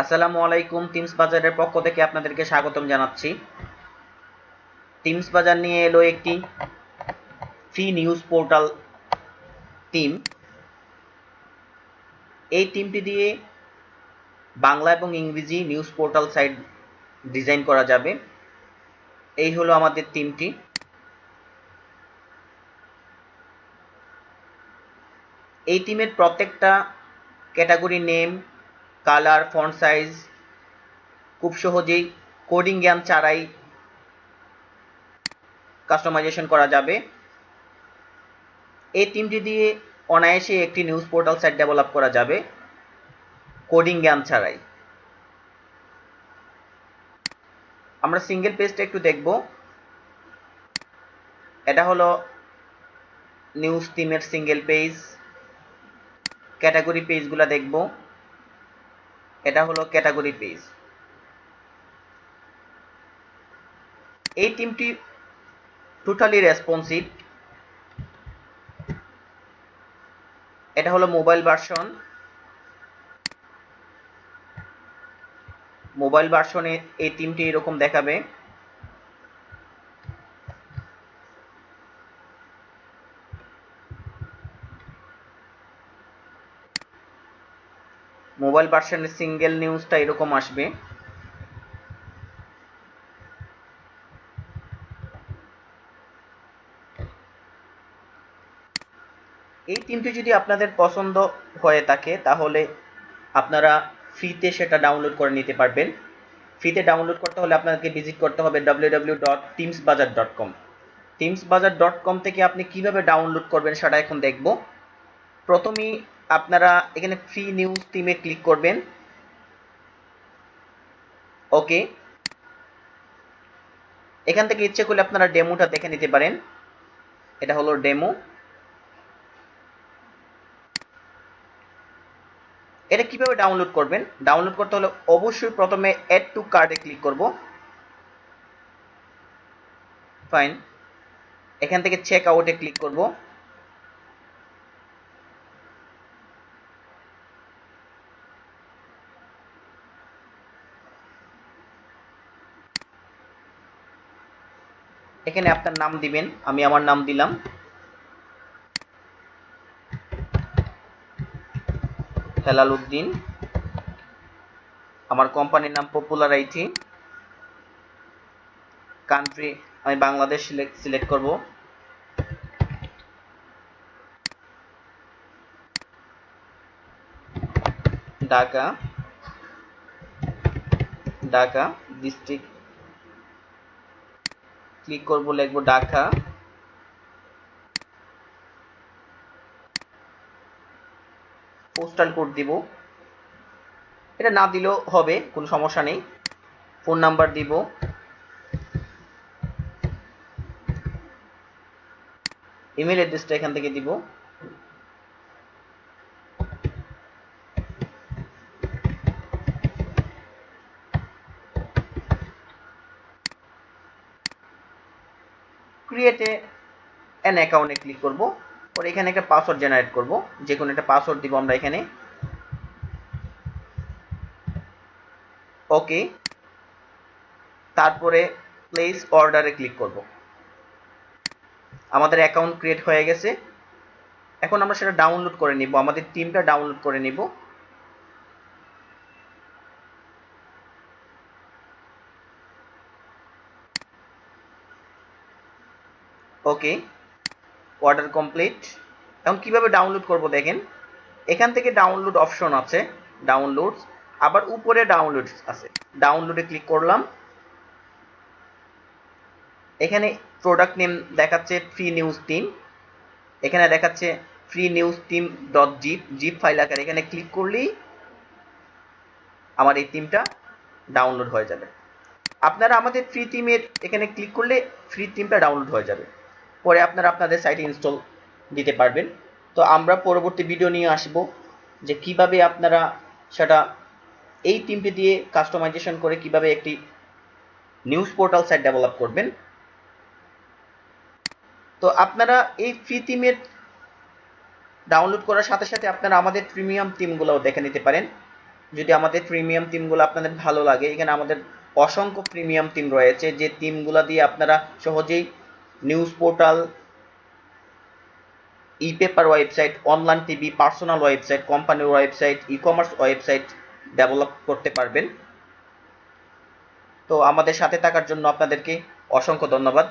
আসসালামু আলাইকুম। টিমস বাজারের পক্ষ থেকে আপনাদেরকে স্বাগতম জানাচ্ছি। টিমস বাজার নিয়ে এলো একটি ফ্রি নিউজ পোর্টাল টিম। এই টিমটি দিয়ে বাংলা এবং ইংরেজি নিউজ পোর্টাল সাইট ডিজাইন করা যাবে। এই হলো আমাদের টিমটি। এই টিমের প্রত্যেকটা category name, colour, font size খুব সহজেই কোডিং জ্ঞান ছাড়াই কাস্টমাইজেশন করা যাবে। এই টিমটি দিয়ে অনায়াসে একটি নিউজ পোর্টাল সাইট ডেভেলপ করা যাবে কোডিং জ্ঞান ছাড়াই। আমরা সিঙ্গেল পেজটা একটু দেখব। এটা হলো নিউজ টিমের সিঙ্গেল পেজ। ক্যাটাগরি পেজগুলো দেখব। এটা হলো ক্যাটাগরি পেজ। এই টিমটি টোটালি রেসপন্সিভ। এটা হলো মোবাইল ভার্সন। মোবাইল ভার্সনে এই টিমটি এরকম দেখাবে। মোবাইল ভার্সনের সিঙ্গেল নিউজটা এরকম আসবে। এই টিমটি যদি আপনাদের পছন্দ হয়ে থাকে তাহলে আপনারা ফ্রিতে সেটা ডাউনলোড করে নিতে পারবেন। ফ্রিতে ডাউনলোড করতে হলে আপনাকে ভিজিট করতে হবে www.teamsbazaar.com। teamsbazaar.com থেকে আপনি কিভাবে ডাউনলোড করবেন সেটা এখন দেখব। প্রথমেই আপনারা এখানে ফ্রি নিউজ টিমে ক্লিক করবেন। ওকে, এখান থেকে ইচ্ছে করলে আপনারা ডেমোটা দেখে নিতে পারেন। এটা হলো ডেমো। এটা কিভাবে ডাউনলোড করবেন? ডাউনলোড করতে হলে অবশ্যই প্রথমে অ্যাড টু কার্টে ক্লিক করব। ফাইন, এখান থেকে চেক আউটে ক্লিক করব। এখানে আপনার নাম দিবেন। আমি আমার নাম দিলাম। হেলাল উদ্দিন। আমার কোম্পানির নাম পপুলার আইটি। কান্ট্রি আমি বাংলাদেশ সিলেক্ট করব। ঢাকা। ঢাকা ডিস্ট্রিক্ট ক্লিক করব, লিখব ঢাকা। পোস্টাল কোড দিব। এটা না দিলেও হবে, কোনো সমস্যা নেই। ফোন নাম্বার দিব। ইমেল অ্যাড্রেসটা এখান থেকে দিব। ক্রিয়েটে অ্যান অ্যাকাউন্টে ক্লিক করব। পরে এখানে একটা পাসওয়ার্ড জেনারেট করব। যে কোনো একটা পাসওয়ার্ড দিব আমরা এখানে। ওকে, তারপরে প্লেস অর্ডারে ক্লিক করব। আমাদের অ্যাকাউন্ট ক্রিয়েট হয়ে গেছে। এখন আমরা সেটা ডাউনলোড করে নিব, আমাদের টিমটা ডাউনলোড করে নিব। ওকে, অর্ডার কমপ্লিট। এখন কিভাবে ডাউনলোড করব দেখেন। এখান থেকে ডাউনলোড অপশন আছে, ডাউনলোডস, আবার উপরে ডাউনলোডস আছে। ডাউনলোডে ক্লিক করলাম। এখানে প্রোডাক্ট নেম দেখাচ্ছে ফ্রি নিউজ টিম। এখানে দেখাচ্ছে free news team dot zip, zip file আকারে। এখানে ক্লিক করলেই আমার এই টিমটা ডাউনলোড হয়ে যাবে। আপনারা আমাদের ফ্রি টিমের এখানে ক্লিক করলে ফ্রি টিমটা ডাউনলোড হয়ে যাবে। পরে আপনারা আপনাদের সাইটে ইনস্টল দিতে পারবেন। তো আমরা পরবর্তী ভিডিও নিয়ে আসব যে কিভাবে আপনারা সেটা এই টিমটি দিয়ে কাস্টমাইজেশন করে কিভাবে একটি নিউজ পোর্টাল সাইট ডেভেলপ করবেন। তো আপনারা এই ফ্রি টিমের ডাউনলোড করার সাথে সাথে আপনারা আমাদের প্রিমিয়াম টিমগুলোও দেখে নিতে পারেন। যদি আমাদের প্রিমিয়াম থিমগুলো আপনাদের ভালো লাগে, এখানে আমাদের অসংখ্য প্রিমিয়াম থিম রয়েছে, যে থিমগুলো দিয়ে আপনারা সহজেই news portal, e paper website, online TV, personal website, কোম্পানির website, e commerce website develop করতে পারবেন। তো আমাদের সাথে থাকার জন্য আপনাদেরকে অসংখ্য ধন্যবাদ।